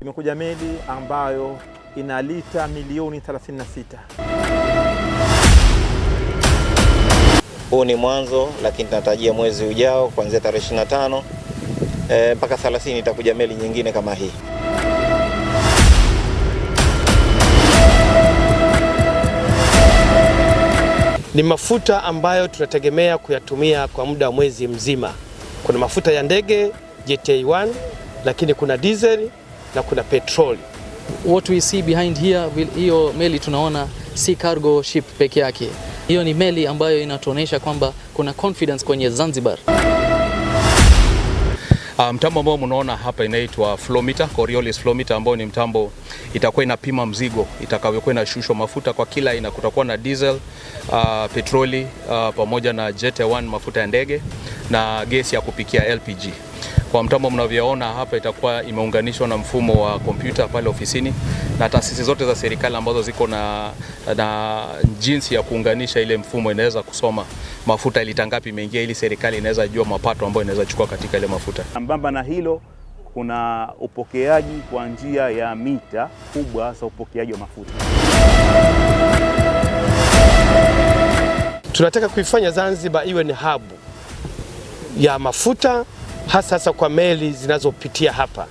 imekuja meli ambayo ina lita milioni 36. Huu ni mwanzo, lakini tunatarajia mwezi ujao kuanzia tarehe 25 mpaka 30 itakuja meli nyingine kama hii. Ni mafuta ambayo tunategemea kuyatumia kwa muda wa mwezi mzima. Kuna mafuta ya ndege JT1, lakini kuna diesel na kuna petroli. What we see behind here, hiyo meli tunaona si cargo ship peke yake. Hiyo ni meli ambayo inatuonyesha kwamba kuna confidence kwenye Zanzibar. Mtambo ambao mnaona hapa inaitwa flow meter, Coriolis flow meter, ambao ni mtambo itakuwa inapima mzigo itakavyokuwa inashushwa mafuta kwa kila aina. Kutakuwa na diesel, petroli, pamoja na JT1 mafuta ya ndege na gesi ya kupikia LPG. Kwa mtambo mnavyoona hapa itakuwa imeunganishwa na mfumo wa kompyuta pale ofisini, na taasisi zote za serikali ambazo ziko na jinsi ya kuunganisha ile mfumo inaweza kusoma mafuta lita ngapi imeingia, ili serikali inaweza jua mapato ambayo inaweza chukua katika ile mafuta. Sambamba na hilo, kuna upokeaji kwa njia ya mita kubwa za upokeaji wa mafuta. Tunataka kuifanya Zanzibar iwe ni hub ya mafuta, hasa kwa meli zinazopitia hapa.